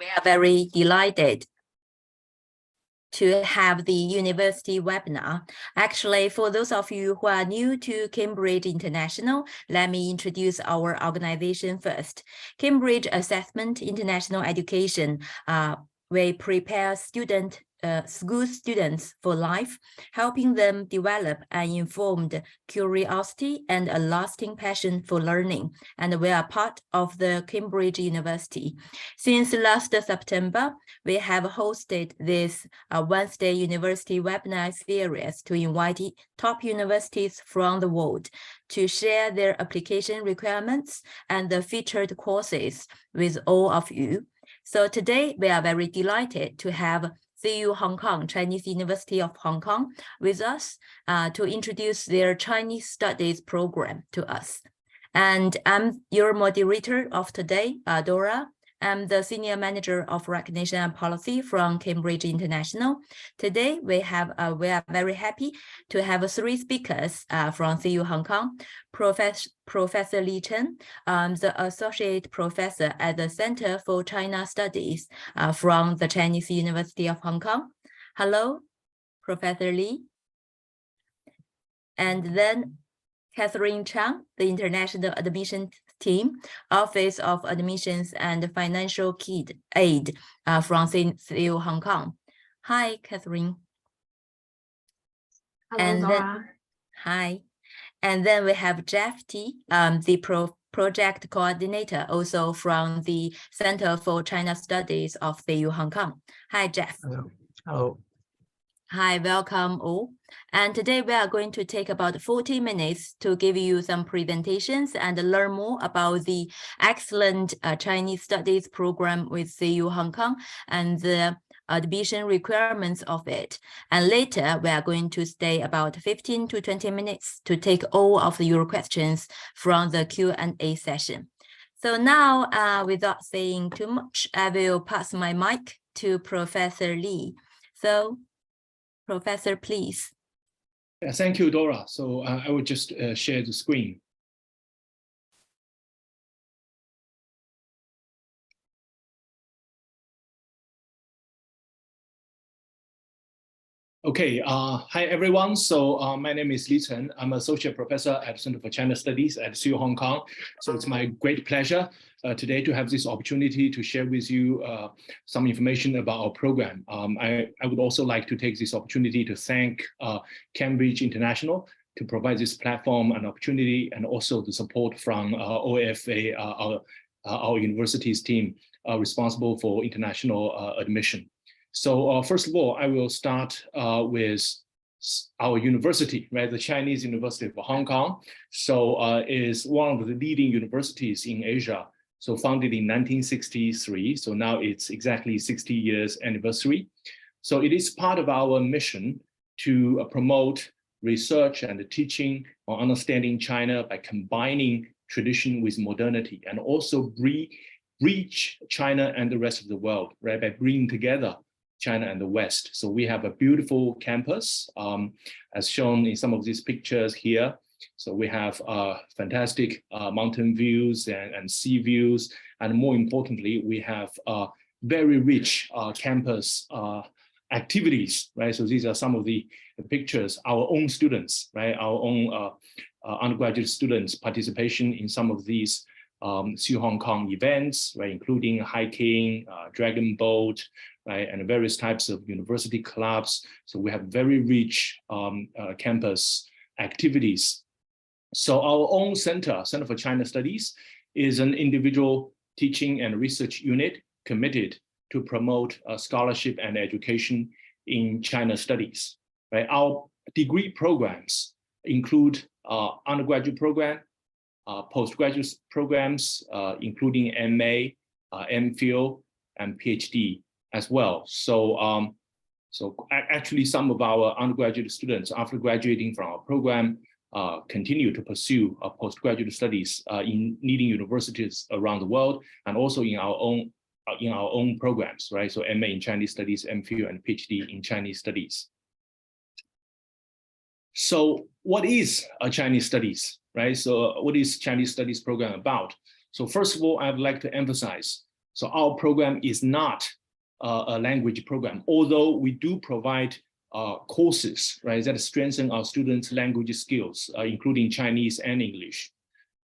We are very delighted to have the university webinar. Actually, for those of you who are new to Cambridge International, let me introduce our organization first. Cambridge Assessment International Education, we prepare school students for life, helping them develop an informed curiosity and a lasting passion for learning. And we are part of the Cambridge University. Since last September, we have hosted this Wednesday University webinar series to invite top universities from the world to share their application requirements and the featured courses with all of you. So today, we are very delighted to have CU Hong Kong, Chinese University of Hong Kong, with us to introduce their Chinese Studies program to us. And I'm your moderator of today, Dora. I'm the Senior Manager of Recognition and Policy from Cambridge International. Today, we are very happy to have three speakers from CU Hong Kong. Professor Li Chen, the Associate Professor at the Center for China Studies from the Chinese University of Hong Kong. Hello, Professor Li. And then Catherine Chang, the International Admission Team, Office of Admissions and Financial Aid from CU Hong Kong. Hi, Catherine. Hello, and Laura. Then, hi. And then we have Jeff T, the project coordinator, also from the Center for China Studies of CU Hong Kong. Hi, Jeff. Hello. Hello. Hi, welcome all. And today we are going to take about 40 minutes to give you some presentations and learn more about the excellent Chinese Studies program with CU Hong Kong and the admission requirements of it. And later we are going to stay about 15 to 20 minutes to take all of your questions from the Q&A session. So now, without saying too much, I will pass my mic to Professor Li. So, Professor, please. Thank you, Dora. So I will just share the screen. Okay, hi everyone. So my name is Li Chen. I'm Associate Professor at Center for China Studies at CU Hong Kong. So it's my great pleasure today to have this opportunity to share with you some information about our program. I would also like to take this opportunity to thank Cambridge International to provide this platform and opportunity, and also the support from OFA, our university's team responsible for international admission. So first of all, I will start with our university, right? The Chinese University of Hong Kong. So is one of the leading universities in Asia. So founded in 1963. So now it's exactly 60 years anniversary. So it is part of our mission to promote research and teaching on understanding China by combining tradition with modernity, and also reach China and the rest of the world, right? By bringing together China and the West. So we have a beautiful campus, as shown in some of these pictures here. So we have fantastic mountain views and sea views. And more importantly, we have very rich campus activities, right? So these are some of the pictures, our own students, right? Our own undergraduate students' participation in some of these CU Hong Kong events, right? Including hiking, dragon boat, right? And various types of university clubs. So we have very rich campus activities. So our own Center for China Studies, is an individual teaching and research unit committed to promote scholarship and education in China studies, right? Our degree programs include undergraduate program, postgraduate programs, including MA, MPhil, and PhD as well. So, actually some of our undergraduate students, after graduating from our program, continue to pursue postgraduate studies in leading universities around the world, and also in our own programs, right? So MA in Chinese Studies, MPhil, and PhD in Chinese Studies. So what is Chinese Studies, right? So what is Chinese Studies program about? So first of all, I'd like to emphasize So our program is not a language program, although we do provide courses, right, that strengthen our students' language skills, including Chinese and English.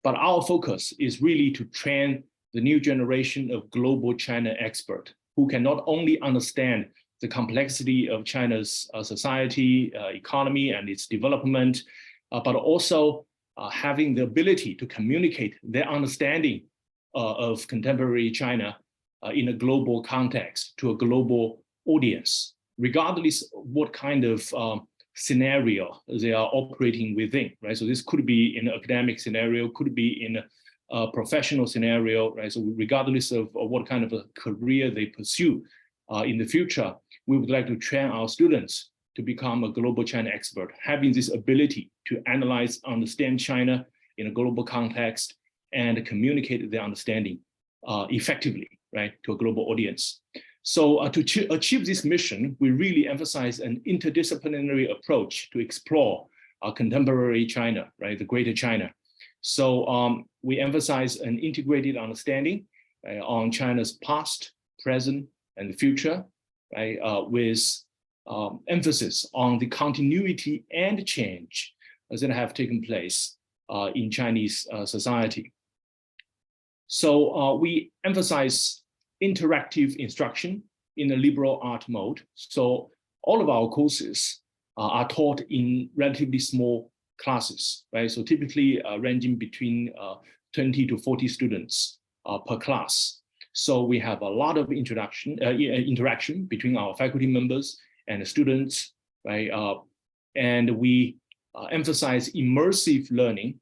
But our focus is really to train the new generation of global China expert who can not only understand the complexity of China's society, economy, and its development, but also having the ability to communicate their understanding of contemporary China in a global context to a global audience, regardless of what kind of scenario they are operating within, right? So this could be in an academic scenario, could be in a professional scenario, right? So regardless of what kind of a career they pursue in the future, we would like to train our students to become a global China expert, having this ability to analyze, understand China in a global context and communicate their understanding effectively, right, to a global audience. So to achieve this mission, we really emphasize an interdisciplinary approach to explore contemporary China, right, the greater China. So we emphasize an integrated understanding on China's past, present, and the future, right, with emphasis on the continuity and change that have taken place in Chinese society. So we emphasize interactive instruction in a liberal art mode. So all of our courses are taught in relatively small classes, right? So typically ranging between 20 to 40 students per class. So we have a lot of interaction between our faculty members and the students, right? And we emphasize immersive learning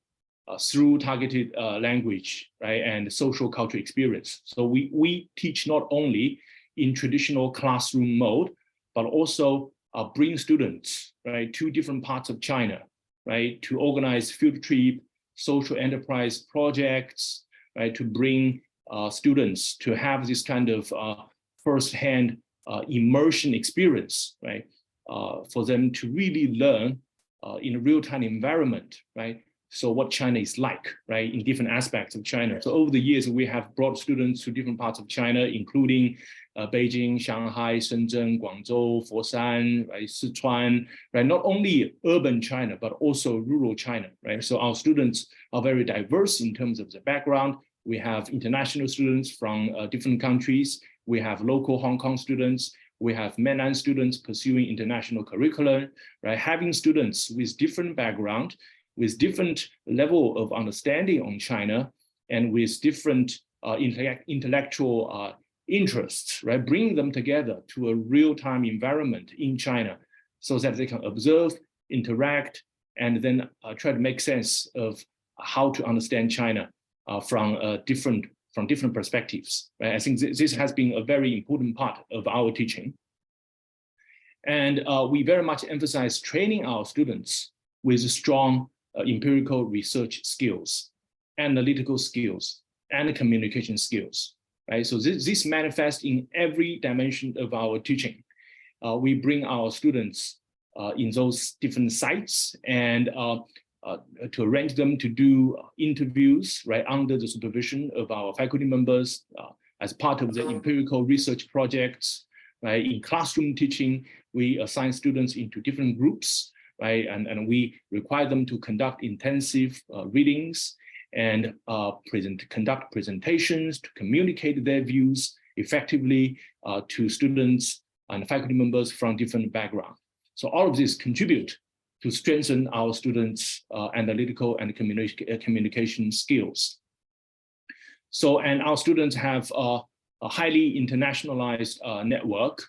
through targeted language, right, and social cultural experience. So we teach not only in traditional classroom mode, but also bring students, right, to different parts of China, right, to organize field trip, social enterprise projects, right, to bring students to have this kind of firsthand immersion experience, right, for them to really learn in a real-time environment, right? So what China is like, right, in different aspects of China. So over the years, we have brought students to different parts of China, including Beijing, Shanghai, Shenzhen, Guangzhou, Foshan, right, Sichuan, right, not only urban China, but also rural China, right? So our students are very diverse in terms of the background. We have international students from different countries. We have local Hong Kong students. We have mainland students pursuing international curriculum, right? Having students with different background, with different level of understanding on China, and with different intellectual interests, right? Bring them together to a real-time environment in China so that they can observe, interact, and then try to make sense of how to understand China from different perspectives, right? I think this has been a very important part of our teaching. And we very much emphasize training our students with strong empirical research skills, analytical skills, and communication skills, right? So this manifests in every dimension of our teaching. We bring our students in those different sites and to arrange them to do interviews, right, under the supervision of our faculty members as part of the empirical research projects, right? In classroom teaching, we assign students into different groups, right? And we require them to conduct intensive readings and conduct presentations to communicate their views effectively to students and faculty members from different backgrounds. So all of this contribute to strengthen our students' analytical and communication skills. So, and our students have a highly internationalized network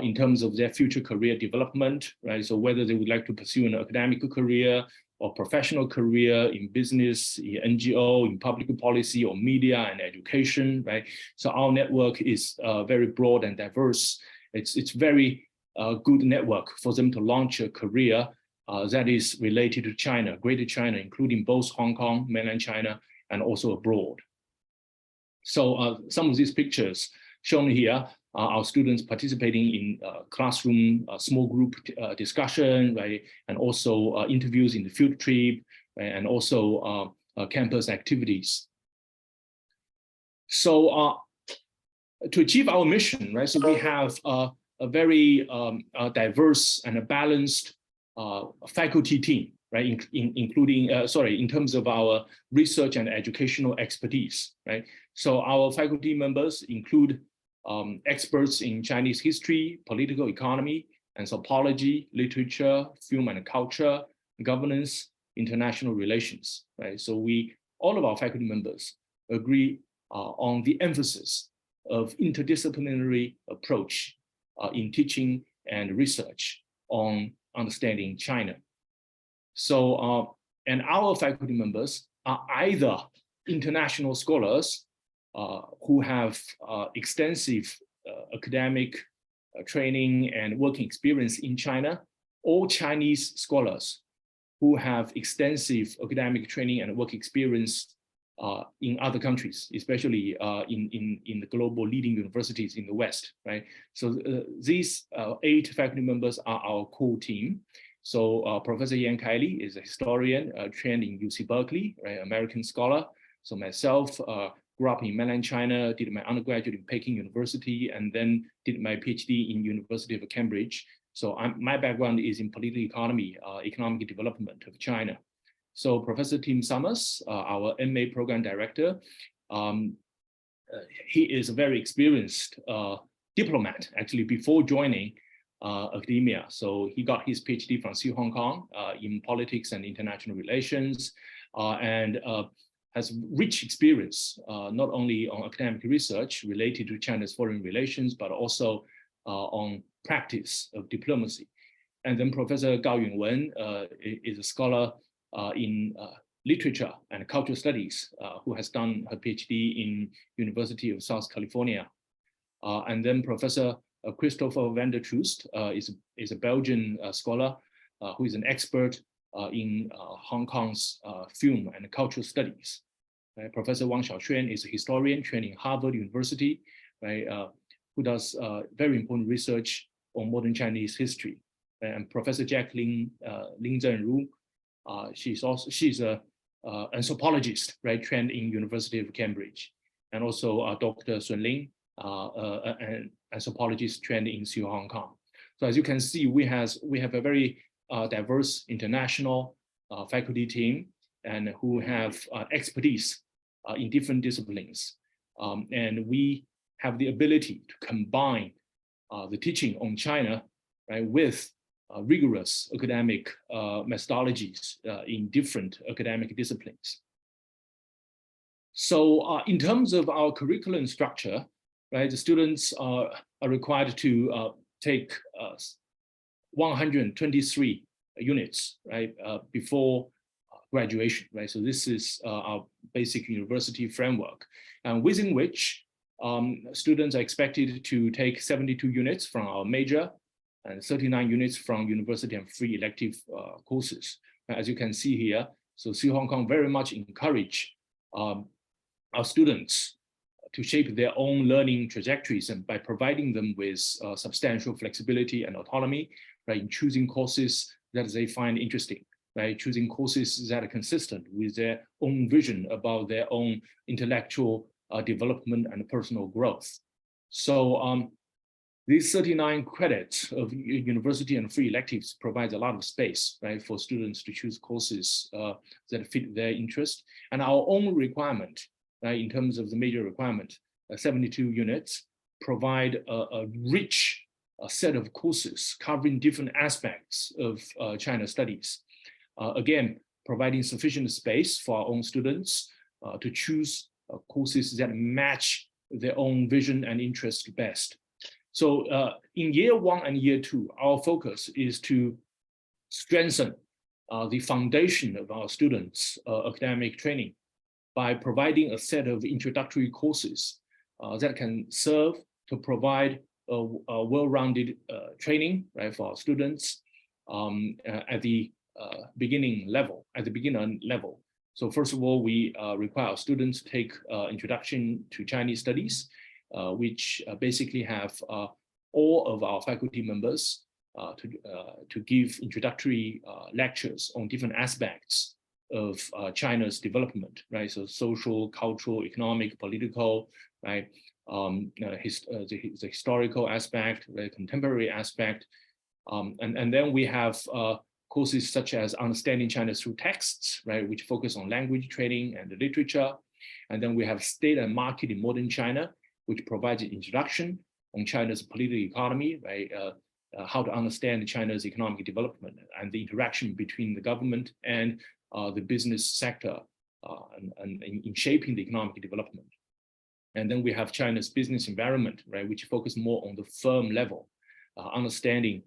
in terms of their future career development, right? So whether they would like to pursue an academic career or professional career in business, in NGO, in public policy or media and education, right? So our network is very broad and diverse. It's very good network for them to launch a career that is related to China, Greater China, including both Hong Kong, mainland China, and also abroad. So some of these pictures shown here are our students participating in classroom small group discussion, right, and also interviews in the field trip, right, and also campus activities. So to achieve our mission, right? So we have a very diverse and a balanced faculty team, right? Including, in terms of our research and educational expertise, right? So our faculty members include experts in Chinese history, political economy, anthropology, literature, film and culture, governance, international relations, right? So all of our faculty members agree on the emphasis of interdisciplinary approach in teaching and research on understanding China. So, and our faculty members are either international scholars who have extensive academic training and working experience in China, or Chinese scholars who have extensive academic training and work experience in other countries, especially in the global leading universities in the West, right? So these 8 faculty members are our core team. So Professor Yan Kaili is a historian trained in UC Berkeley, right, American scholar. So myself grew up in mainland China, did my undergraduate in Peking University, and then did my PhD in University of Cambridge. So my background is in political economy, economic development of China. So Professor Tim Summers, our MA program director, he is a very experienced diplomat, actually, before joining academia. So he got his PhD from CUHK Hong Kong in politics and international relations, and has rich experience, not only on academic research related to China's foreign relations, but also on practice of diplomacy. And then Professor Gao Yunwen is a scholar in literature and cultural studies, who has done her PhD in University of South California. And then Professor Christopher van der Troost is a Belgian scholar who is an expert in Hong Kong's film and cultural studies. Professor Wang Xiaoxuan is a historian trained in Harvard University, right, who does very important research on modern Chinese history. And Professor Jacqueline Lin Zhenru, she's an anthropologist, right, trained in University of Cambridge, and also Dr. Sun Ling, an anthropologist trained in CUHK Hong Kong. So as you can see, we have a very diverse international faculty team, and who have expertise in different disciplines, and we have the ability to combine the teaching on China, right, with rigorous academic methodologies in different academic disciplines. So in terms of our curriculum structure, right, the students are required to take 123 units, right, before graduation, right? So this is our basic university framework, and within which students are expected to take 72 units from our major and 39 units from university and free elective courses. As you can see here, so CUHK Hong Kong very much encourage our students to shape their own learning trajectories, and by providing them with substantial flexibility and autonomy, right, in choosing courses that they find interesting, right, choosing courses that are consistent with their own vision about their own intellectual development and personal growth. So these 39 credits of university and free electives provides a lot of space, right, for students to choose courses that fit their interest. And our own requirement, right, in terms of the major requirement, 72 units, provide a rich set of courses covering different aspects of China studies. Again, providing sufficient space for our own students to choose courses that match their own vision and interest best. So in year 1 and year 2, our focus is to strengthen the foundation of our students' academic training by providing a set of introductory courses that can serve to provide a well-rounded training, right, for our students at the beginner level. So first of all, we require our students to take introduction to Chinese studies, which basically have all of our faculty members to give introductory lectures on different aspects of China's development, right? So social, cultural, economic, political, right? the historical aspect, the contemporary aspect. And then we have courses such as Understanding China Through Texts, right, which focus on language training and the literature. And then we have State and Market in Modern China, which provides an introduction on China's political economy, right, how to understand China's economic development and the interaction between the government and the business sector and in shaping the economic development. And then we have China's business environment, right, which focus more on the firm level, understanding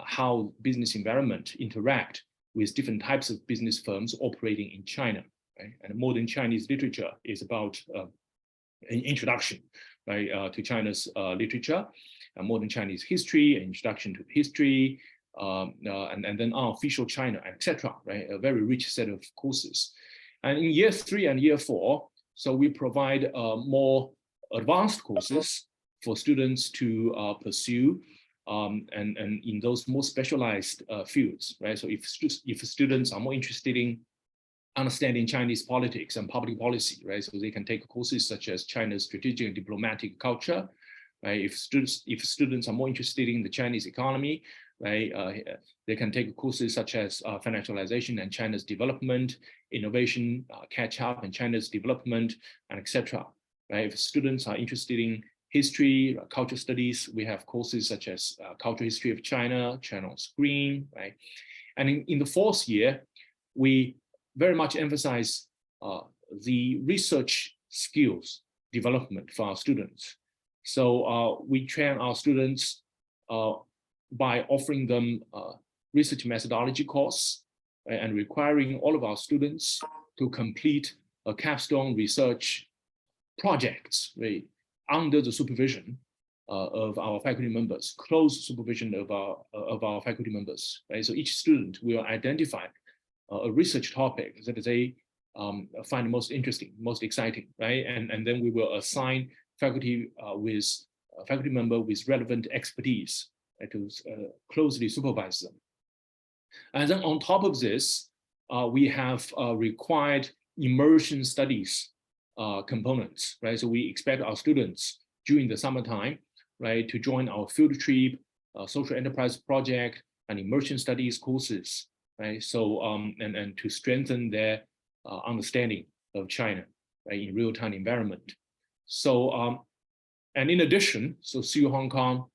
how business environment interact with different types of business firms operating in China. Right? And modern Chinese literature is about an introduction, right, to China's literature, modern Chinese history, an introduction to history, and then unofficial China, etc. Right, a very rich set of courses. And in year 3 and year 4, so we provide more advanced courses for students to pursue, and in those more specialized fields, right? So if students are more interested in understanding Chinese politics and public policy, right? So they can take courses such as China's strategic and diplomatic culture, right? If students are more interested in the Chinese economy, right, they can take courses such as financialization and China's development, innovation, catch up and China's development, and etc. Right? If students are interested in history, cultural studies, we have courses such as cultural history of China, China on Screen, right? And in the 4th year, we very much emphasize the research skills development for our students. So we train our students by offering them research methodology course, right, and requiring all of our students to complete a capstone research projects, right, under the supervision of our faculty members, close supervision of our faculty members. Right? So each student will identify a research topic that they find most interesting, most exciting, right? And then we will assign faculty faculty member with relevant expertise, right, to closely supervise them. And then on top of this, we have required immersion studies components, right? So we expect our students during the summertime, right, to join our field trip, social enterprise project, and immersion studies courses, right? So and to strengthen their understanding of China, right, in real-time environment. So and in addition, so CU Hong Kong,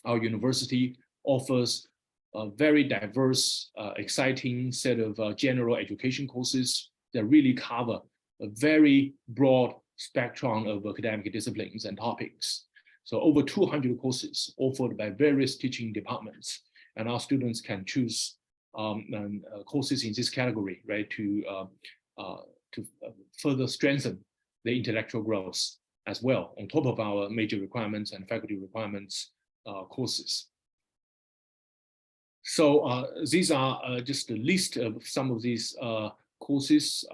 our university offers a very diverse, exciting set of general education courses that really cover a very broad spectrum of academic disciplines and topics. So over 200 courses offered by various teaching departments, and our students can choose courses in this category, right, to further strengthen the intellectual growth as well, on top of our major requirements and faculty requirements courses. So these are just a list of some of these courses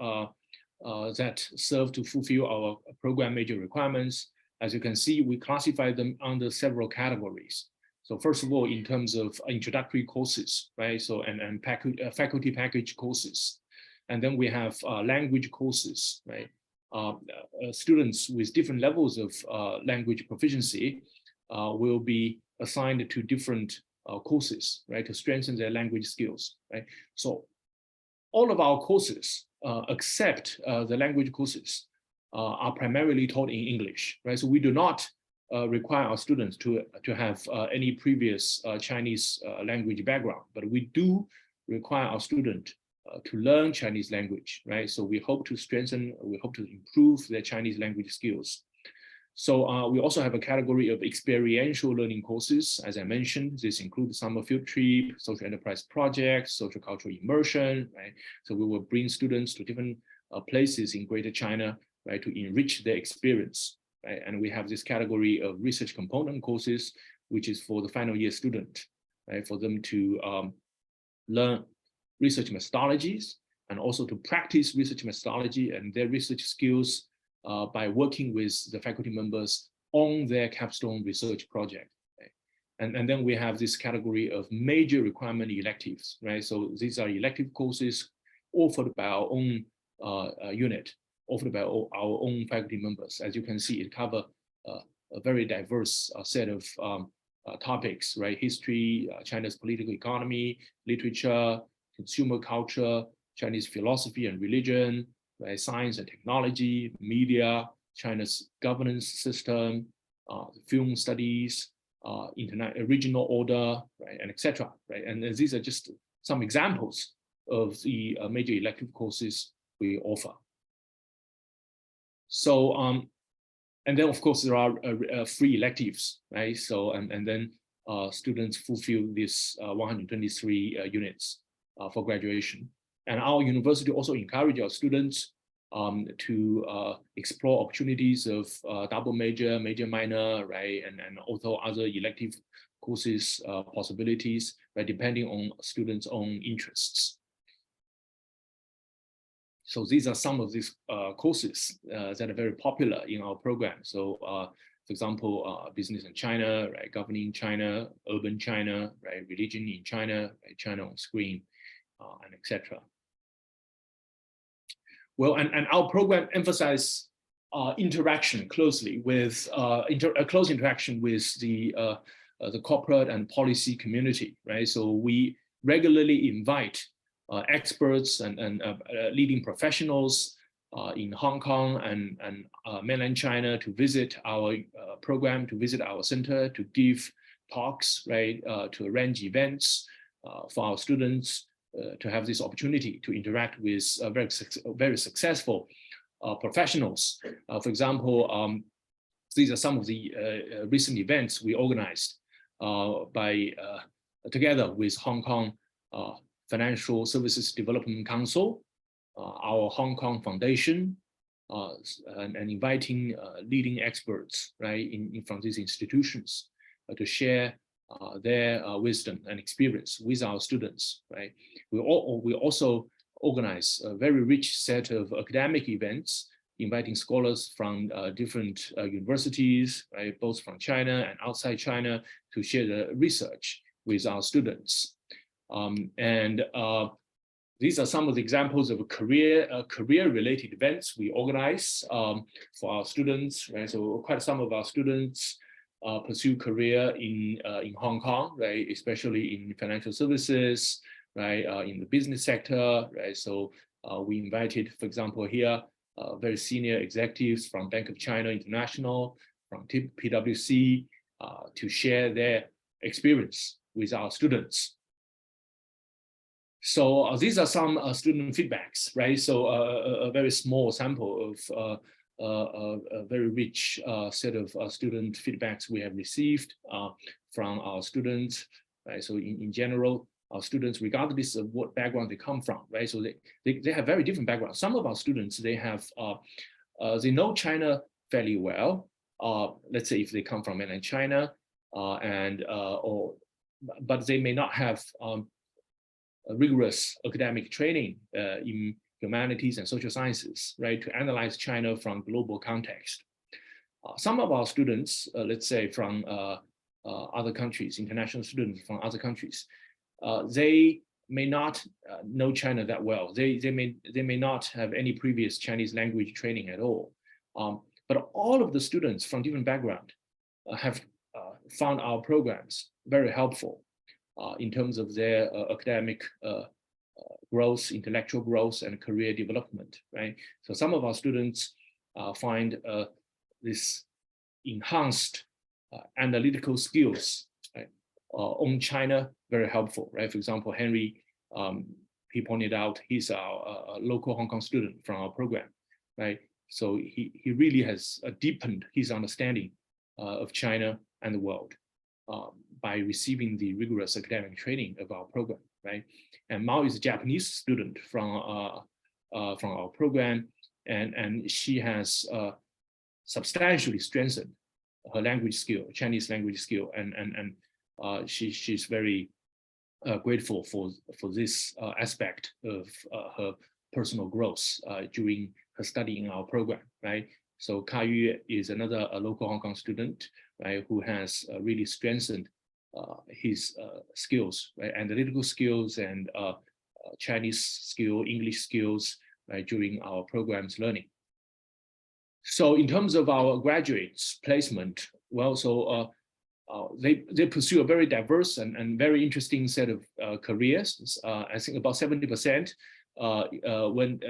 that serve to fulfill our program major requirements. As you can see, we classify them under several categories. So first of all, in terms of introductory courses, right? So and faculty package courses, and then we have language courses, right? Students with different levels of language proficiency will be assigned to different courses, right, to strengthen their language skills, right? So all of our courses, except the language courses, are primarily taught in English, right? So we do not require our students to have any previous Chinese language background, but we do require our student to learn Chinese language, right? So we hope to strengthen, we hope to improve their Chinese language skills. So we also have a category of experiential learning courses. As I mentioned, this includes summer field trip, social enterprise projects, social cultural immersion, right? So we will bring students to different places in Greater China, right, to enrich their experience, right? And we have this category of research component courses, which is for the final year student, right, for them to learn research methodologies and also to practice research methodology and their research skills by working with the faculty members on their capstone research project. Right? And then we have this category of major requirement electives, right? So these are elective courses offered by our own unit, offered by our own faculty members. As you can see, it covers a very diverse set of topics, right? History, China's political economy, literature, consumer culture, Chinese philosophy and religion, right? Science and technology, media, China's governance system, film studies, regional order, right, and etc. Right, and these are just some examples of the major elective courses we offer. So, and then of course there are free electives, right? So, and then students fulfill this 123 units for graduation. And our university also encourages our students to explore opportunities of double major, major minor, right, and also other elective courses possibilities, right, depending on students' own interests. So these are some of these courses that are very popular in our program. So, for example, business in China, right, governing China, urban China, right, religion in China, right, China on screen, and etc. Well, and our program emphasizes interaction closely with close interaction with the corporate and policy community, right? So we regularly invite experts and leading professionals in Hong Kong and mainland China to visit our program, to visit our center, to give talks, right, to arrange events for our students, to have this opportunity to interact with very successful professionals. For example, these are some of the recent events we organized together with Hong Kong Financial Services Development Council, our Hong Kong Foundation, and inviting leading experts, right, from these institutions to share their wisdom and experience with our students, right? We also organize a very rich set of academic events, inviting scholars from different universities, right, both from China and outside China, to share the research with our students. These are some of the examples of career-related events we organize for our students, right? So quite some of our students pursue career in Hong Kong, right? Especially in financial services, right? In the business sector, right? So we invited, for example, here, very senior executives from Bank of China International, from PwC, to share their experience with our students. So these are some student feedbacks, right? So a very small sample of a very rich set of student feedbacks we have received from our students, right? So in general, our students, regardless of what background they come from, right? So they have very different backgrounds. Some of our students, they know China fairly well. Let's say if they come from mainland China, but they may not have a rigorous academic training in humanities and social sciences, right, to analyze China from global context. Some of our students, let's say from other countries, international students from other countries, they may not know China that well. They may not have any previous Chinese language training at all. But all of the students from different backgrounds have found our programs very helpful in terms of their academic growth, intellectual growth, and career development, right? So some of our students find this enhanced analytical skills, right, on China very helpful, right? For example, Henry, he pointed out he's a local Hong Kong student from our program, right? So he really has deepened his understanding of China and the world by receiving the rigorous academic training of our program, right? And Mao is a Japanese student from our program, and she has substantially strengthened her language skill, Chinese language skill, and she's very grateful for this aspect of her personal growth during her study in our program, right? So CUHK is another local Hong Kong student, right, who has really strengthened his skills, right, analytical skills and Chinese skill, English skills, right, during our program's learning. So in terms of our graduates placement, well, so they pursue a very diverse and very interesting set of careers. I think about 70% when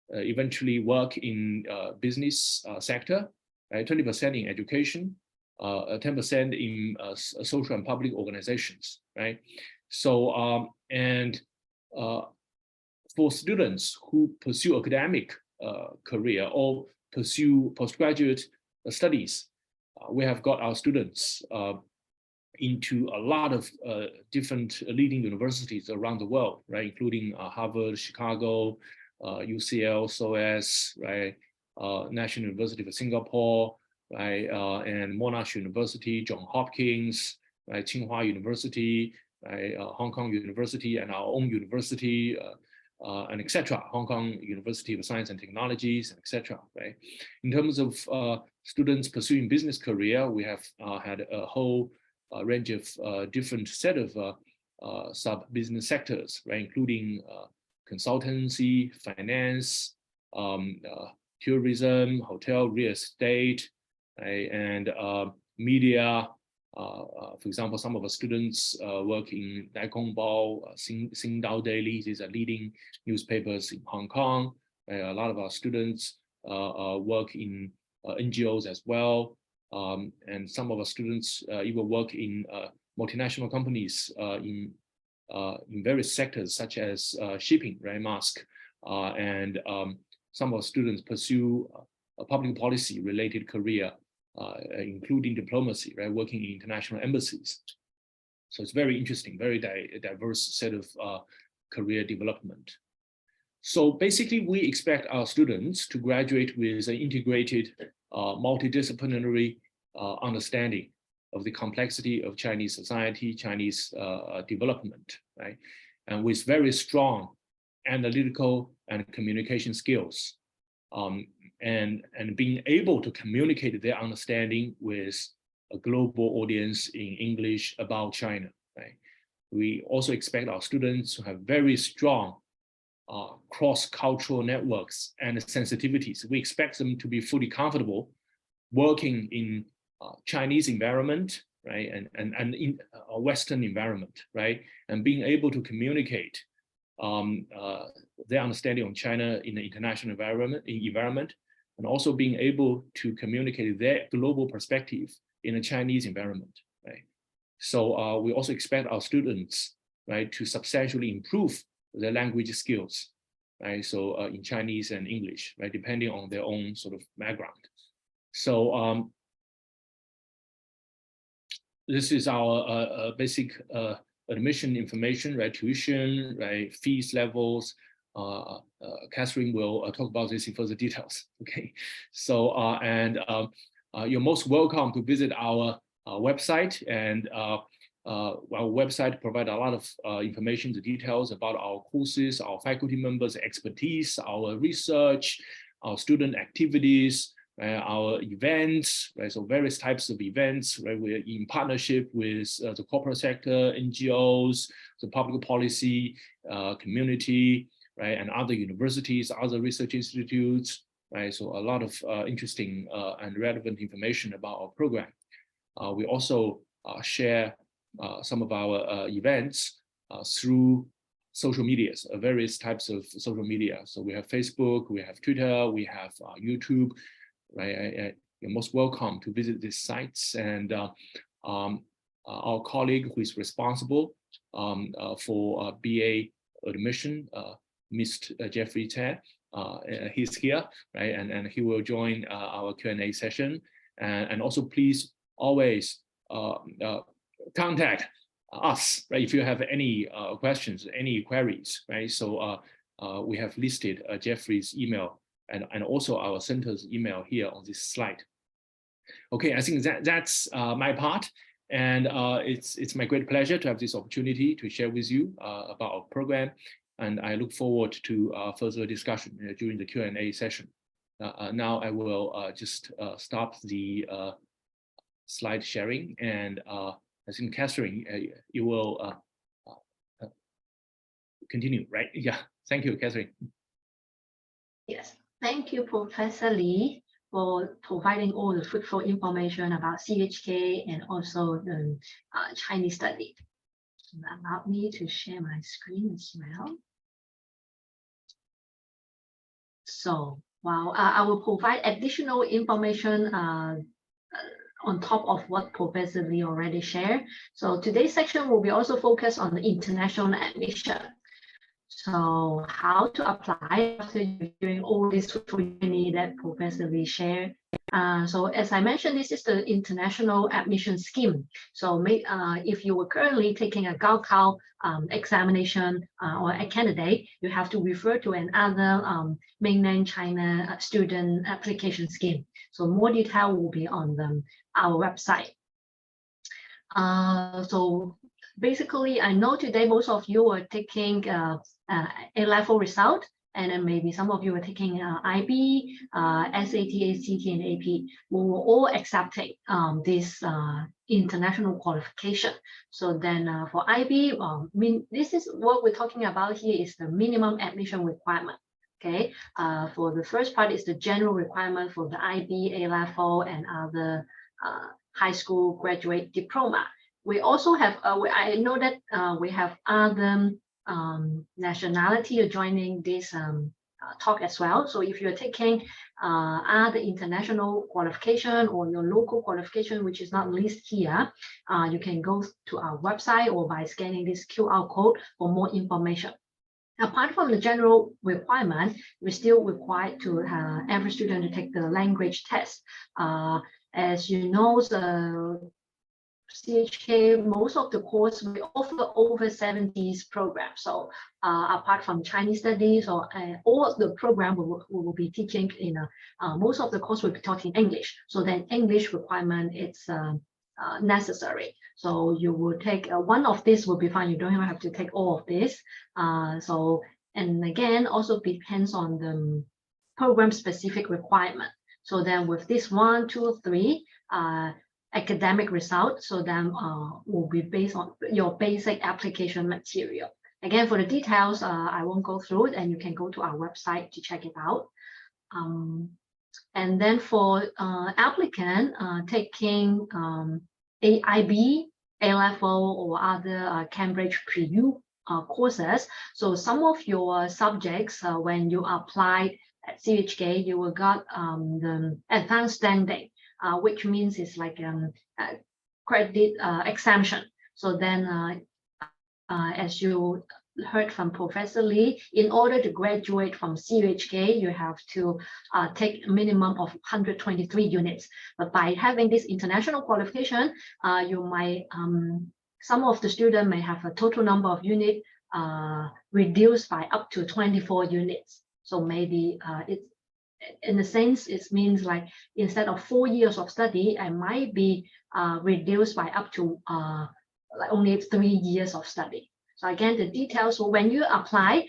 eventually work in business sector, right? 20% in education, 10% in social and public organizations, right? So for students who pursue academic career or pursue postgraduate studies, we have got our students into a lot of different leading universities around the world, right? Including Harvard, Chicago, UCL, SOAS, right? National University of Singapore, right? And Monash University, Johns Hopkins, right? Tsinghua University, right? Hong Kong University, and our own university, and etc. Hong Kong University of Science and Technologies, etc. Right? In terms of students pursuing business career, we have had a whole range of different set of sub-business sectors, right? Including consultancy, finance, tourism, hotel, real estate, right? And media. For example, some of our students work in Daikongbao, Xingdao Daily. These are leading newspapers in Hong Kong. A lot of our students work in NGOs as well. And some of our students even work in multinational companies in various sectors, such as shipping, right, Mask. And some of our students pursue a public policy related career, including diplomacy, right, working in international embassies. So it's very interesting, very diverse set of career development. So basically, we expect our students to graduate with an integrated, multidisciplinary understanding of the complexity of Chinese society, Chinese development, right? And with very strong analytical and communication skills, and being able to communicate their understanding with a global audience in English about China, right? We also expect our students to have very strong cross-cultural networks and sensitivities. We expect them to be fully comfortable working in Chinese environment, right, and in a Western environment, right, and being able to communicate their understanding of China in the international environment, and also being able to communicate their global perspective in a Chinese environment, right? So we also expect our students, right, to substantially improve their language skills, right? So in Chinese and English, right, depending on their own sort of background. So this is our basic admission information, right? Tuition, right? Fees levels. Catherine will talk about this in further details. Okay, so you're most welcome to visit our website, and our website provides a lot of information, the details about our courses, our faculty members' expertise, our research, our student activities, our events, right? So various types of events, right? We're in partnership with the corporate sector, NGOs, the public policy, community, right? And other universities, other research institutes, right? So a lot of interesting and relevant information about our program. We also share some of our events through social medias, various types of social media. So we have Facebook, we have Twitter, we have YouTube, right? You're most welcome to visit these sites. And our colleague who is responsible for BA admission, Mr. Jeffrey Tan, he's here, right? And he will join our Q&A session. And also please always contact us, right? If you have any questions, any queries, right? So we have listed Jeffrey's email and also our center's email here on this slide. Okay, I think that's my part. And it's my great pleasure to have this opportunity to share with you about our program. And I look forward to further discussion during the Q&A session. Now I will just stop the slide sharing, and I think Catherine, you will continue, right? Yeah, thank you, Catherine. Yes, thank you, Professor Li. for providing all the fruitful information about CUHK and also the Chinese study. So allow me to share my screen as well. So while I will provide additional information on top of what Professor Lee already shared. So today's section will be also focused on the international admission. So how to apply after doing all this journey that Professor Lee shared. So as I mentioned, this is the international admission scheme. So if you were currently taking a Gaokao examination or a candidate, you have to refer to another mainland China student application scheme. So more detail will be on our website. So basically, I know today most of you are taking A-level result, and then maybe some of you are taking IB, SAT, ACT, and AP. We were all accepting this international qualification. So then for IB, this is what we're talking about here is the minimum admission requirement. Okay, for the first part is the general requirement for the IB, A-level, and other high school graduate diploma. We also have, I know that we have other nationality joining this talk as well. So if you're taking other international qualification or your local qualification, which is not listed here, you can go to our website or by scanning this QR code for more information. Apart from the general requirement, we're still required to every student to take the language test. As you know, the CUHK, most of the course we offer over 70s programs. So apart from Chinese studies or all of the program we will be teaching in most of the course we'll be talking English. So then English requirement it's necessary. So you will take one of this will be fine. You don't even have to take all of this. And again, also depends on the program specific requirement. So then with this 1, 2, 3 academic results, so then will be based on your basic application material. Again, for the details, I won't go through it, and you can go to our website to check it out. And then for applicant taking AIB, A-level, or other Cambridge Pre-U courses, so some of your subjects, when you applied at CUHK, you will got the advanced standing, which means it's like credit exemption. So then as you heard from Professor Lee, in order to graduate from CUHK, you have to take a minimum of 123 units. But by having this international qualification, you might, some of the students may have a total number of units reduced by up to 24 units. So maybe it's, in a sense, it means like instead of 4 years of study, it might be reduced by up to like only 3 years of study. So again, the details, so when you apply,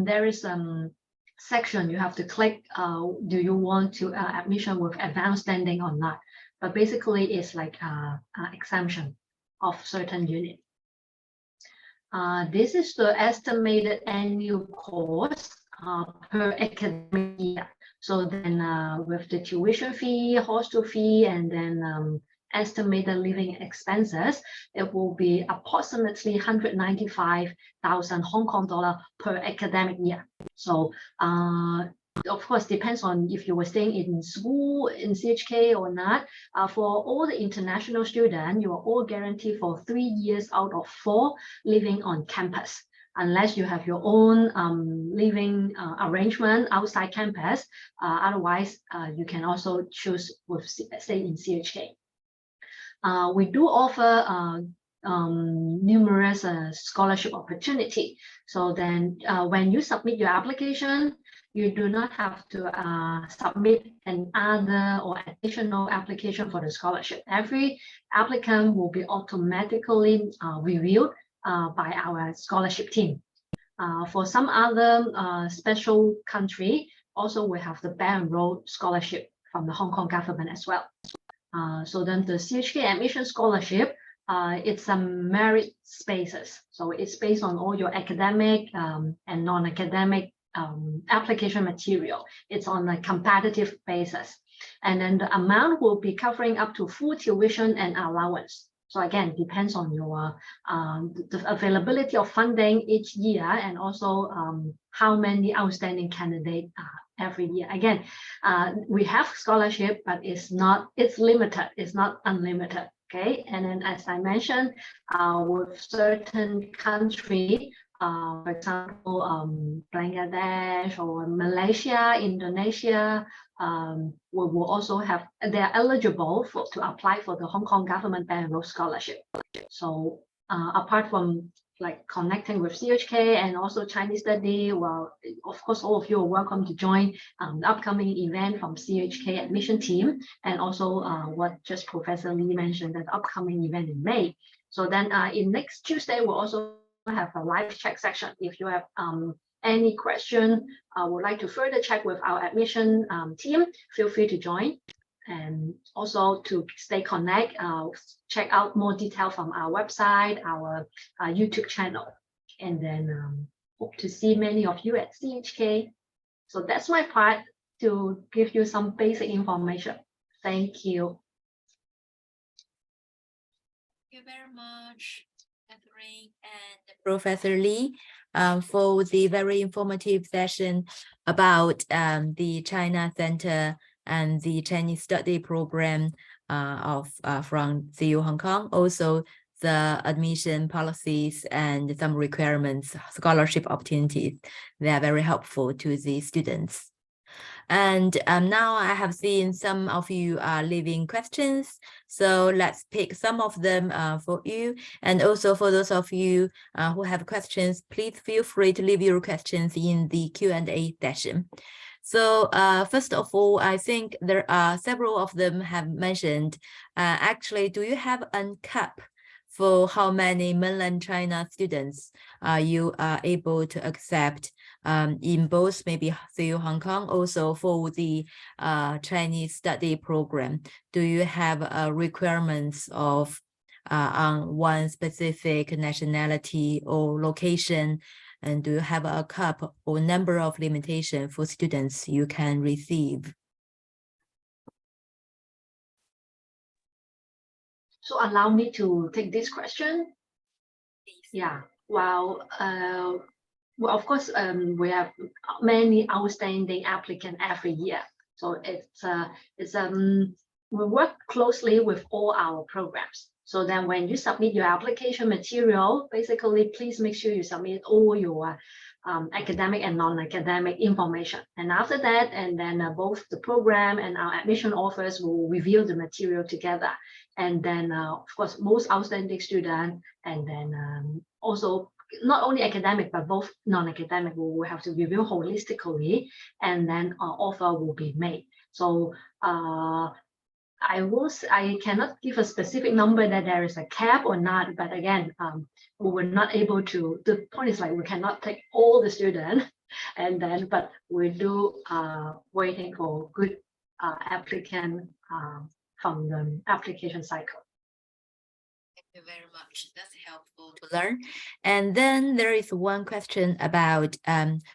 there is some section you have to click, do you want to admission with advanced standing or not? But basically it's like exemption of certain units. This is the estimated annual cost per academic year. So then with the tuition fee, hostel fee, and then estimated living expenses, it will be approximately 195,000 Hong Kong dollar per academic year. So of course, depends on if you were staying in school in CUHK or not. For all the international students, you are all guaranteed for 3 years out of 4 living on campus, unless you have your own living arrangement outside campus. Otherwise, you can also choose with stay in CUHK. We do offer numerous scholarship opportunity. So then when you submit your application, you do not have to submit another or additional application for the scholarship. Every applicant will be automatically reviewed by our scholarship team. For some other special country, also we have the Bear and Road scholarship from the Hong Kong government as well. So then the CUHK admission scholarship, it's some merit basis. So it's based on all your academic and non-academic application material. It's on a competitive basis. And then the amount will be covering up to full tuition and allowance. So again, depends on your the availability of funding each year, and also how many outstanding candidates every year. Again, we have scholarship, but it's limited. It's not unlimited. Okay, and then as I mentioned, with certain country, for example, Bangladesh or Malaysia, Indonesia, we will also have, they are eligible to apply for the Hong Kong government Belt and Road Scholarship. So apart from like connecting with CUHK and also Chinese study, well, of course, all of you are welcome to join the upcoming event from CUHK admission team, and also what just Professor Lee mentioned, that upcoming event in May. So then in next Tuesday, we'll also have a live chat section. If you have any question, would like to further check with our admission team, feel free to join. And also to stay connected, check out more detail from our website, our YouTube channel, and then hope to see many of you at CUHK. So that's my part to give you some basic information. Thank you. Thank you very much, Catherine and Professor Lee, for the very informative session about the China Center and the Chinese Study Program from CU Hong Kong, also the admission policies and some requirements, scholarship opportunities. They are very helpful to the students. And now I have seen some of you are leaving questions, so let's pick some of them for you. And also for those of you who have questions, please feel free to leave your questions in the Q&A session. So first of all, I think there are several of them have mentioned, actually, do you have a cap for how many mainland China students you are able to accept in both maybe CU Hong Kong, also for the Chinese study program? Do you have requirements of on one specific nationality or location? And do you have a cap or number of limitation for students you can receive? So allow me to take this question. Yeah, well, of course, we have many outstanding applicants every year. So we work closely with all our programs. So then when you submit your application material, basically, please make sure you submit all your academic and non-academic information. And after that, and then both the program and our admission office will review the material together. And then, of course, most outstanding students, and then also not only academic, but both non-academic, we will have to review holistically, and then offer will be made. So I cannot give a specific number that there is a cap or not, but again, we were not able to, the point is like we cannot take all the students, and then, but we do waiting for good applicant from the application cycle. Thank you very much. That's helpful to learn. And then there is one question about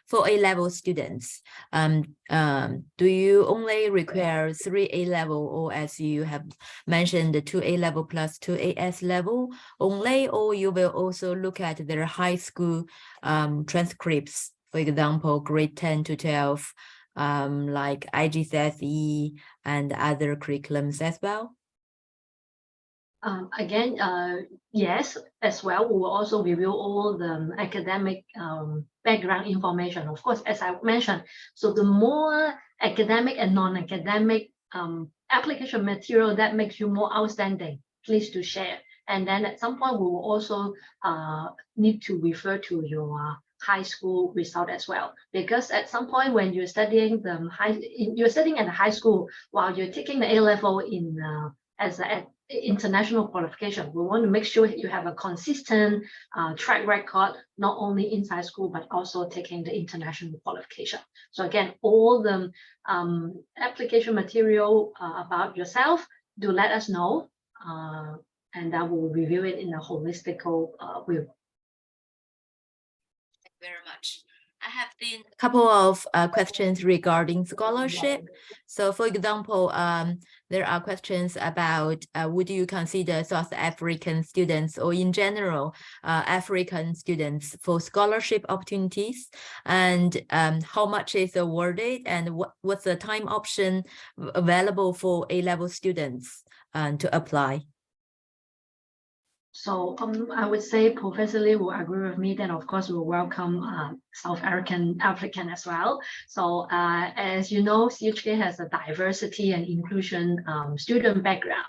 for A-level students. Do you only require 3 A-level, or as you have mentioned, the 2 A-level plus 2 AS level only, or you will also look at their high school transcripts, for example, grade 10 to 12, like IGCSE and other curriculums as well? Again, yes, as well. We will also review all the academic background information. Of course, as I mentioned, so the more academic and non-academic application material that makes you more outstanding, please do share. And then at some point, we will also need to refer to your high school result as well, because at some point when you're studying you're studying at the high school while you're taking the A-level in as an international qualification. We want to make sure you have a consistent track record, not only inside school, but also taking the international qualification. So again, all the application material about yourself, do let us know, and that will review it in a holistic view. Thank you very much. I have been a couple of questions regarding scholarship. So for example, there are questions about would you consider South African students or in general African students for scholarship opportunities, and how much is awarded, and what's the time option available for A-level students to apply? So I would say Professor Lee will agree with me that of course we'll welcome South African as well. So as you know, CUHK has a diversity and inclusion student background.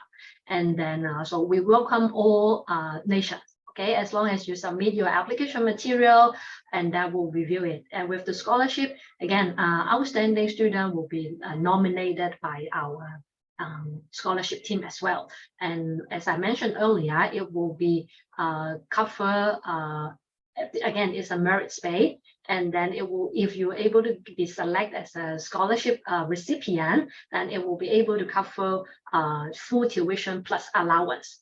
And then so we welcome all nations. Okay, as long as you submit your application material, and that will review it. And with the scholarship, again, outstanding student will be nominated by our scholarship team as well. And as I mentioned earlier, it will be cover again, it's a merit space, and then it will, if you're able to be selected as a scholarship recipient, then it will be able to cover full tuition plus allowance.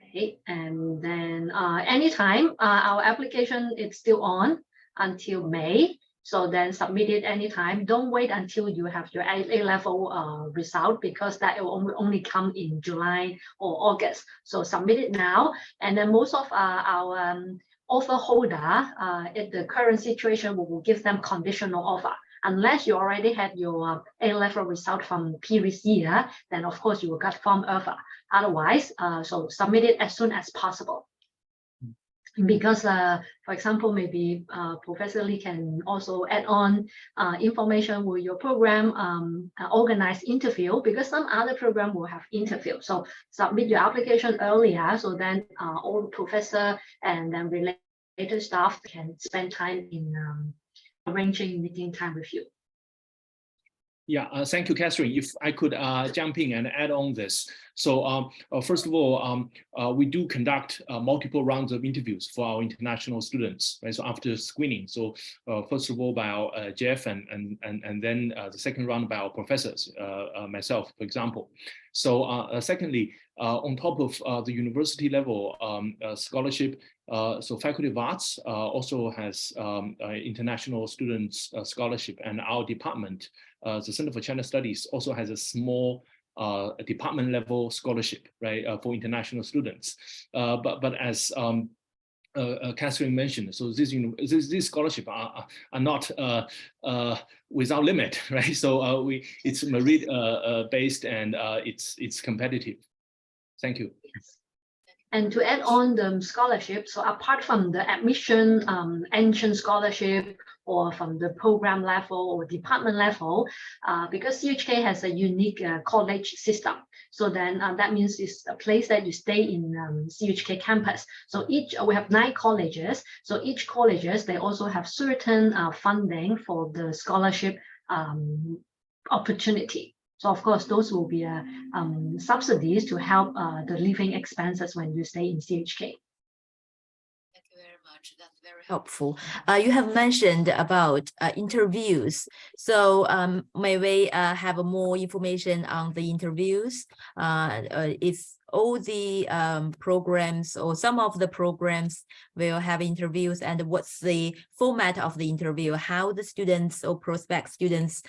Okay, and then anytime our application is still on until May. So then submit it anytime. Don't wait until you have your A-level result, because that will only come in July or August. So submit it now. And then most of our offer holder, in the current situation, we will give them conditional offer. Unless you already had your A-level result from previous year, then of course you will get firm offer. Otherwise, so submit it as soon as possible. Because, for example, maybe Professor Lee can also add on information with your program, organize interview, because some other program will have interview. So submit your application earlier, so then all professor and then related staff can spend time in arranging meeting time with you. Yeah, thank you, Catherine. If I could jump in and add on this. So first of all, we do conduct multiple rounds of interviews for our international students, right? So after screening, so first of all by our Jeff, and then the second round by our professors, myself, for example. So secondly, on top of the university level scholarship, so Faculty of Arts also has international students scholarship, and our department, the Center for China Studies, also has a small department level scholarship, right, for international students. But as Catherine mentioned, so these scholarships are not without limit, right? So it's merit based, and it's competitive. Thank you. And to add on the scholarship, so apart from the admission entrance scholarship, or from the program level or department level, because CUHK has a unique college system. So then that means it's a place that you stay in CUHK campus. So we have 9 colleges. So each colleges, they also have certain funding for the scholarship opportunity. So of course, those will be subsidies to help the living expenses when you stay in CUHK. Thank you very much. That's very helpful. You have mentioned about interviews. So may we have more information on the interviews? If all the programs or some of the programs will have interviews, and what's the format of the interview, how the students or prospect students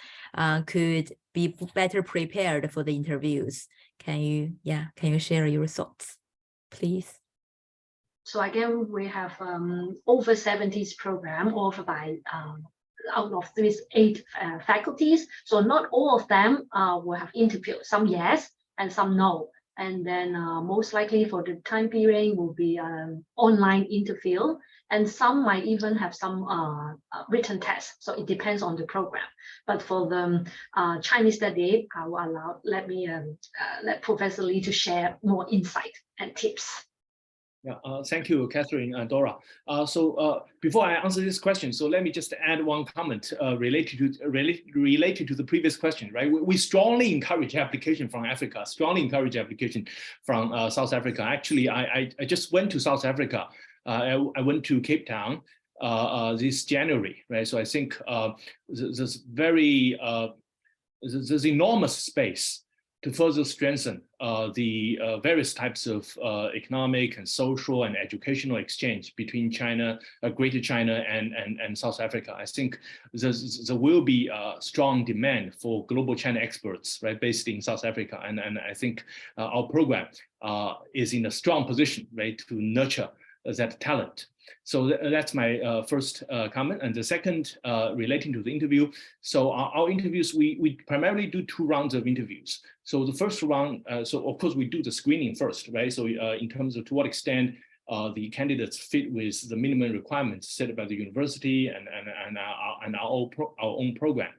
could be better prepared for the interviews. Can you share your thoughts, please? So again, we have over 70s program offered by out of these 8 faculties. So not all of them will have interview. Some yes, and some no. And then most likely for the time period will be online interview, and some might even have some written tests. So it depends on the program. But for the Chinese study, I will let Professor Lee to share more insight and tips. Yeah, thank you, Catherine and Dora. So before I answer this question, so let me just add one comment related to the previous question, right? We strongly encourage application from Africa, strongly encourage application from South Africa. Actually, I just went to South Africa. I went to Cape Town this January, right? So I think there's enormous space to further strengthen the various types of economic and social and educational exchange between China, Greater China and South Africa. I think there will be a strong demand for global China experts, right, based in South Africa. And I think our program is in a strong position, right, to nurture that talent. So that's my first comment. And the second, relating to the interview. So our interviews, we primarily do 2 rounds of interviews. So the first round, so of course we do the screening first, right? So in terms of to what extent the candidates fit with the minimum requirements set by the university and our own program.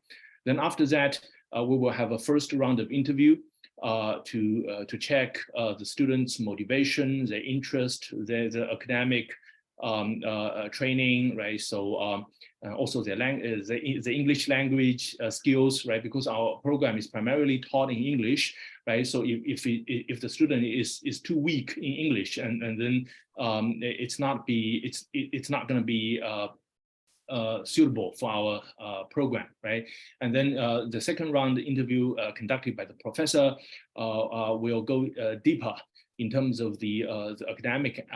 Then after that, we will have a first round of interview to check the students' motivation, their interest, their academic training, right? So also the English language skills, right? Because our program is primarily taught in English, right? So if the student is too weak in English, and then it's not going to be suitable for our program, right? And then the second round interview conducted by the professor will go deeper in terms of the academic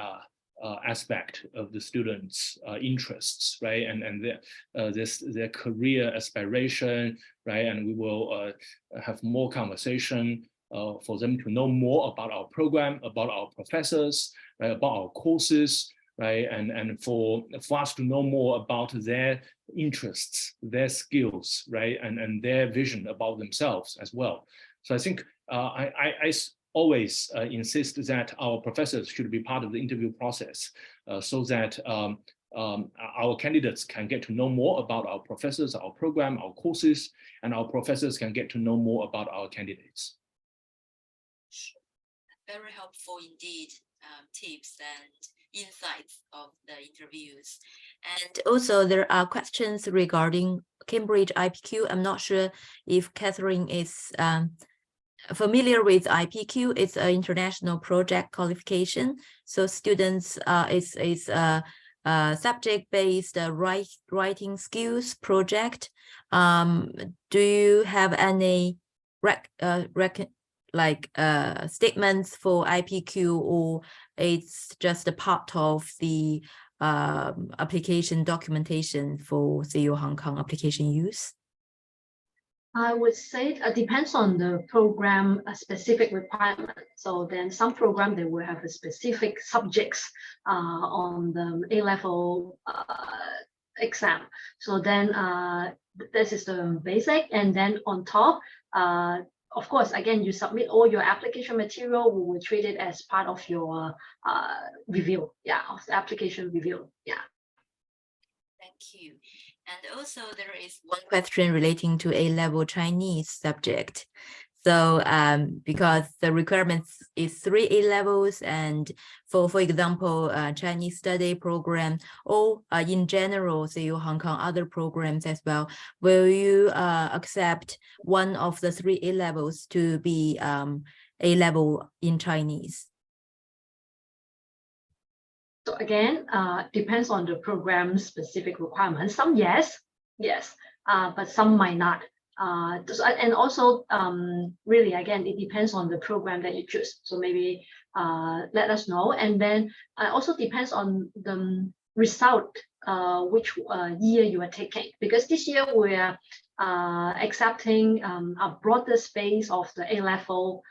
aspect of the students' interests, right? And their career aspiration, right? And we will have more conversation for them to know more about our program, about our professors, right? About our courses, right? And for us to know more about their interests, their skills, right? And their vision about themselves as well. So I think I always insist that our professors should be part of the interview process so that our candidates can get to know more about our professors, our program, our courses, and our professors can get to know more about our candidates. Very helpful indeed, tips and insights of the interviews. And also there are questions regarding Cambridge IPQ. I'm not sure if Catherine is familiar with IPQ. It's an international project qualification. So students, it's a subject-based writing skills project. Do you have any statements for IPQ, or it's just a part of the application documentation for CU Hong Kong application use? I would say it depends on the program specific requirement. So then some program, they will have a specific subjects on the A-level exam. So then this is the basic, and then on top, of course, again, you submit all your application material, we will treat it as part of your review, of the application review, Thank you. And also there is one question relating to A-level Chinese subject. So because the requirements is 3 A-levels, and for example, Chinese study program, or in general, CU Hong Kong other programs as well, will you accept one of the 3 A-levels to be A-level in Chinese? So again, depends on the program specific requirements. Some yes, but some might not. And also, really, again, it depends on the program that you choose. So maybe let us know. And then also depends on the result, which year you are taking. Because this year we are accepting a broader space of the A-level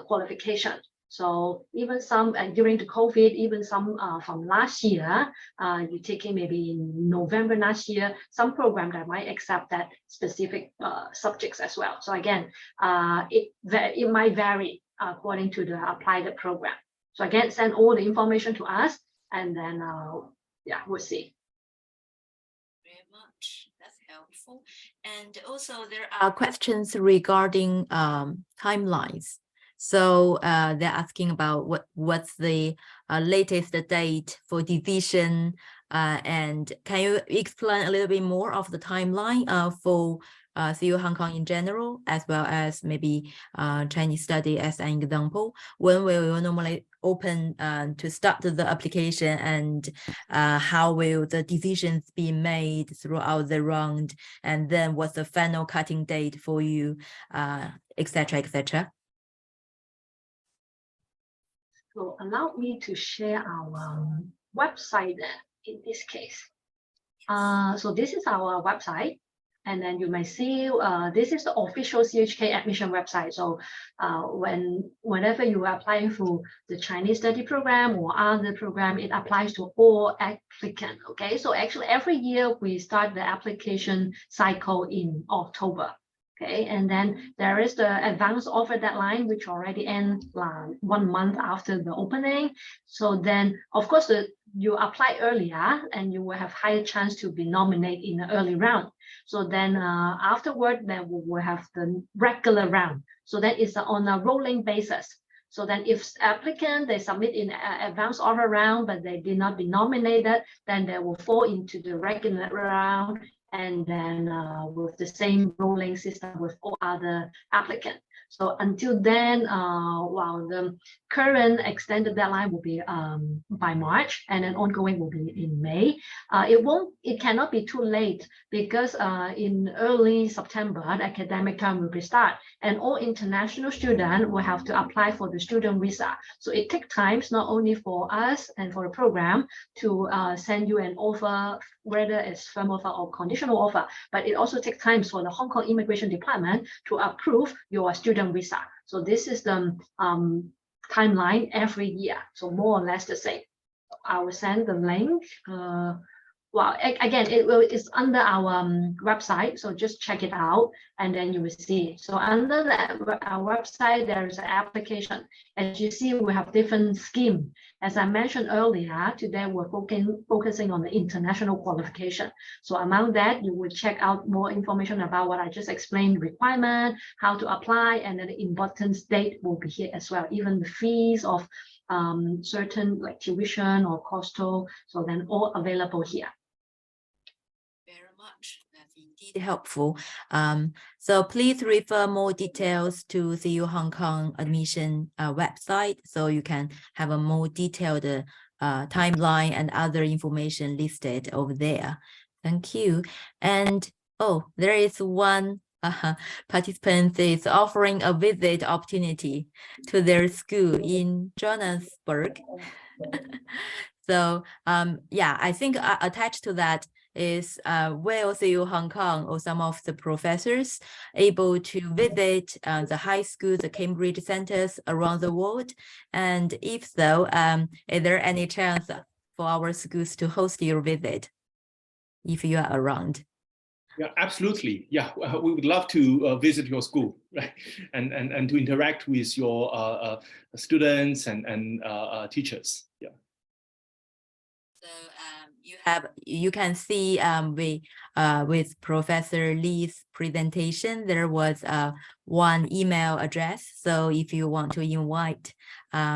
qualification. So even some during the COVID, even some from last year, you're taking maybe in November last year, some program that might accept that specific subjects as well. So again, it might vary according to the applied program. So again, send all the information to us, and then we'll see. Very much. That's helpful. And also there are questions regarding timelines. So they're asking about what's the latest date for decision, and can you explain a little bit more of the timeline for CU Hong Kong in general, as well as maybe Chinese study as an example? When will you normally open to start the application, and how will the decisions be made throughout the round, and then what's the final cutting date for you, etc., etc.? So allow me to share our website then, in this case. So this is our website. And then you may see this is the official CUHK admission website. So whenever you are applying for the Chinese study program or other program, it applies to all applicants. Okay, so actually every year we start the application cycle in October. Okay, and then there is the advanced offer deadline, which already ends 1 month after the opening. So then, of course, you apply earlier and you will have higher chance to be nominated in the early round. So then afterward, then we will have the regular round. So that is on a rolling basis. So then if applicant, they submit in advanced offer round, but they did not be nominated, then they will fall into the regular round. And then with the same rolling system with all other applicants. So until then, while the current extended deadline will be by March, and then ongoing will be in May. It cannot be too late because in early September, the academic term will be start, and all international students will have to apply for the student visa. So it takes time, not only for us and for the program to send you an offer, whether it's firm offer or conditional offer, but it also takes time for the Hong Kong Immigration Department to approve your student visa. So this is the timeline every year. So more or less the same. I will send the link. Well, again, it's under our website, so just check it out and then you will see it. So under our website, there is an application. As you see, we have different scheme. As I mentioned earlier, today we're focusing on the international qualification. So among that, you will check out more information about what I just explained, requirement, how to apply, and then the important date will be here as well. Even the fees of certain like tuition or coastal, so then all available here. That's indeed helpful. So please refer more details to the Hong Kong admission website, so you can have a more detailed timeline and other information listed over there. Thank you. And oh, there is one participant is offering a visit opportunity to their school in Johannesburg. So yeah, I think attached to that is will CU Hong Kong or some of the professors able to visit the high schools, the Cambridge centers around the world? And if so, is there any chance for our schools to host your visit if you are around? Yeah, absolutely. Yeah, we would love to visit your school, right, and to interact with your students and teachers. Yeah. So you can see with Professor Lee's presentation, there was one email address. So if you want to invite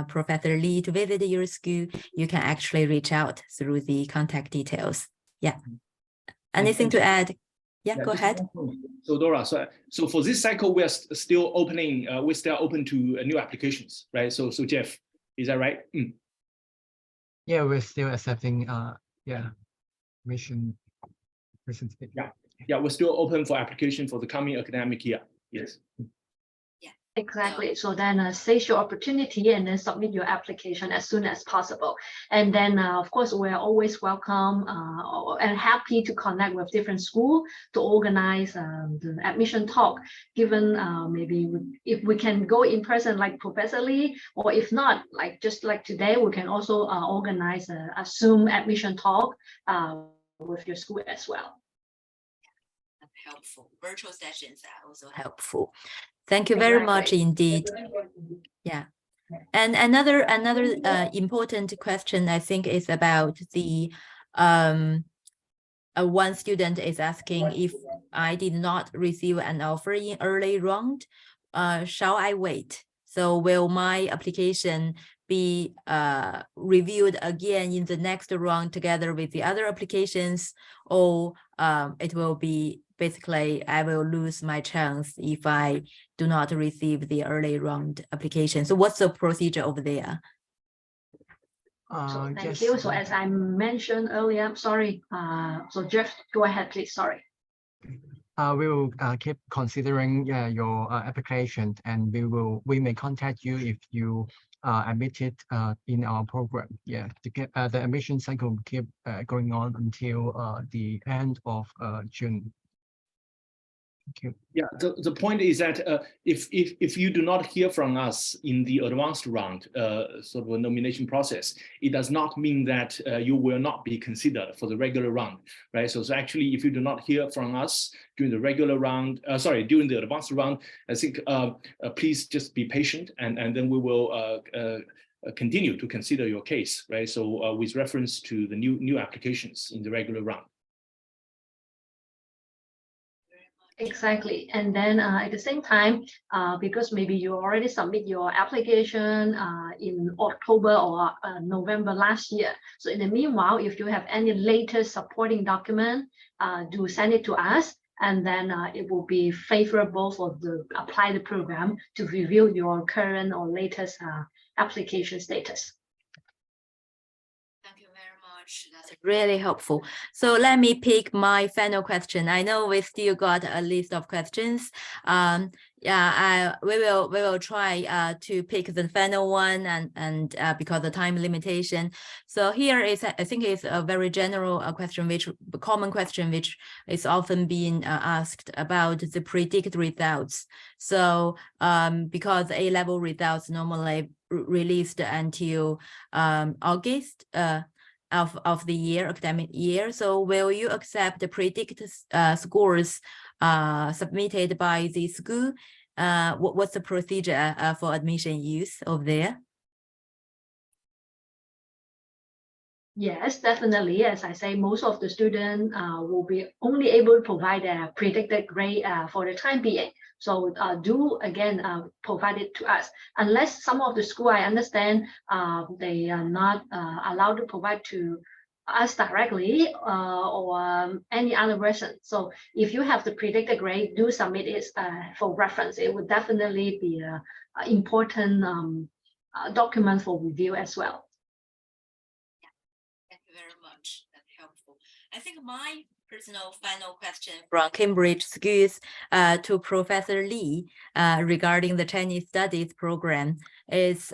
Professor Lee to visit your school, you can actually reach out through the contact details. Yeah. Anything to add? Yeah, go ahead. So Dora, so for this cycle, we are still opening. We're still open to new applications, right? So Jeff, is that right? Mm. Yeah, we're still accepting. Mission presentation. Yeah, we're still open for application for the coming academic year. Yes. Exactly. So then seize your opportunity and then submit your application as soon as possible. And then, of course, we're always welcome and happy to connect with different schools to organize the admission talk, given maybe if we can go in person like Professor Lee, or if not, like just like today, we can also organize a Zoom admission talk with your school as well. Helpful. Virtual sessions are also helpful. Thank you very much indeed. Yeah. And another important question, I think, is about the one student is asking, if I did not receive an offer in early round, shall I wait? So will my application be reviewed again in the next round together with the other applications, or it will be basically I will lose my chance if I do not receive the early round application? So what's the procedure over there? So thank you. So as I mentioned earlier, sorry. So Jeff, go ahead, please. Sorry. We will keep considering your application, and we may contact you if you admitted in our program. Yeah, to get the admission cycle keep going on until the end of June. Thank you. Yeah, the point is that if you do not hear from us in the advanced round, sort of a nomination process, it does not mean that you will not be considered for the regular round, right? So actually, if you do not hear from us during the regular round, during the advanced round, I think please just be patient, and then we will continue to consider your case, right? So with reference to the new applications in the regular round. Exactly. And then at the same time, because maybe you already submit your application in October or November last year. So in the meanwhile, if you have any latest supporting document, do send it to us. And then it will be favorable for the apply the program to review your current or latest application status. Thank you very much. That's really helpful. So let me pick my final question. I know we still got a list of questions. We will try to pick the final one and because of the time limitation. So here is, I think it's a very general question, common question which is often being asked about the predicted results. So because A-level results normally released until August of the year, academic year. So will you accept the predicted scores submitted by the school? What's the procedure for admission use of there? Yes, definitely. As I say, most of the students will be only able to provide a predicted grade for the time being. So do again provide it to us. Unless some of the school, I understand, they are not allowed to provide to us directly or any other version. So if you have the predicted grade, do submit it for reference. It would definitely be an important document for review as well. Thank you very much. That's helpful. I think my personal final question from Cambridge schools to Professor Lee regarding the Chinese Studies program is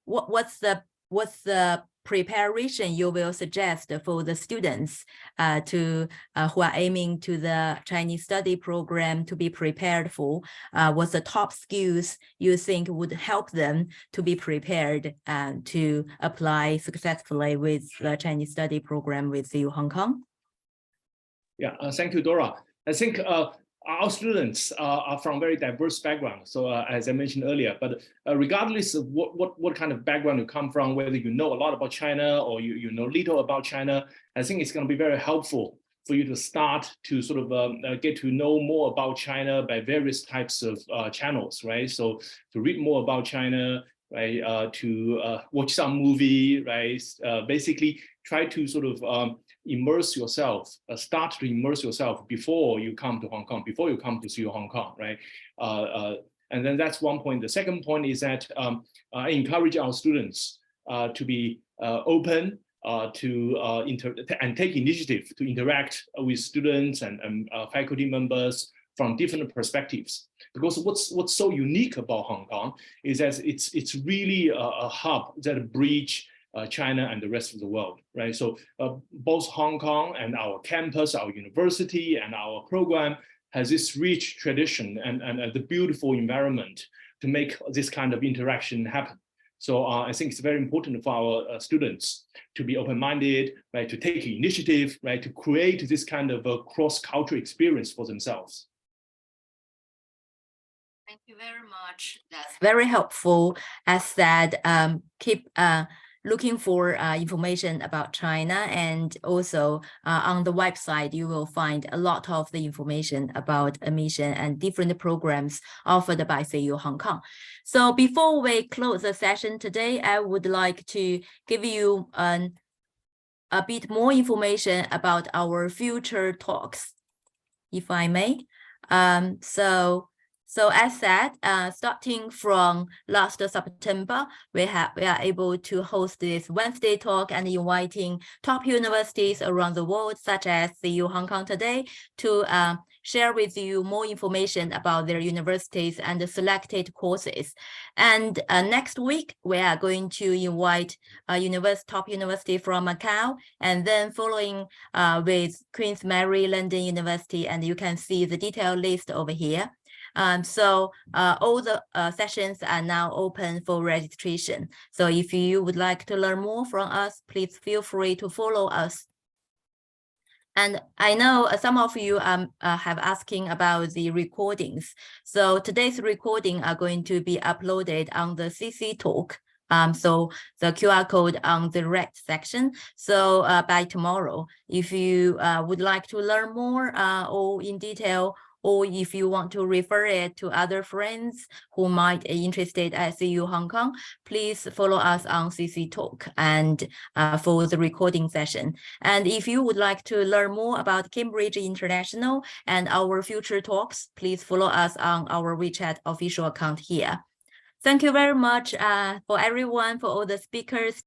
what's the preparation you will suggest for the students who are aiming to the Chinese study program to be prepared for? What's the top skills you think would help them to be prepared to apply successfully with the Chinese study program with CU Hong Kong? Yeah, thank you, Dora. I think our students are from very diverse backgrounds. So as I mentioned earlier, but regardless of what kind of background you come from, whether you know a lot about China or you know little about China, I think it's going to be very helpful for you to start to sort of get to know more about China by various types of channels, right? So to read more about China, right? To watch some movie, right? Basically try to sort of immerse yourself, start to immerse yourself before you come to Hong Kong, before you come to CU Hong Kong, right? And then that's one point. The second point is that I encourage our students to be open and take initiative to interact with students and faculty members from different perspectives. Because what's so unique about Hong Kong is that it's really a hub that bridge China and the rest of the world, right? So both Hong Kong and our campus, our university, and our program has this rich tradition and the beautiful environment to make this kind of interaction happen. So I think it's very important for our students to be open-minded, right? To take initiative, right? To create this kind of a cross-cultural experience for themselves. Thank you very much. That's very helpful. As said, keep looking for information about China, and also on the website, you will find a lot of the information about admission and different programs offered by CU Hong Kong. So before we close the session today, I would like to give you a bit more information about our future talks, if I may. So as said, starting from last September, we are able to host this Wednesday talk and inviting top universities around the world, such as CU Hong Kong today, to share with you more information about their universities and the selected courses. And next week, we are going to invite a top university from Macau, and then following with Queen's Mary London University, and you can see the detailed list over here. So all the sessions are now open for registration. So if you would like to learn more from us, please feel free to follow us. And I know some of you have asking about the recordings. So today's recording are going to be uploaded on the CC Talk. So the QR code on the right section. So by tomorrow, if you would like to learn more or in detail, or if you want to refer it to other friends who might be interested at CU Hong Kong, please follow us on CC Talk and for the recording session. And if you would like to learn more about Cambridge International and our future talks, please follow us on our WeChat official account here. Thank you very much for everyone, for all the speakers.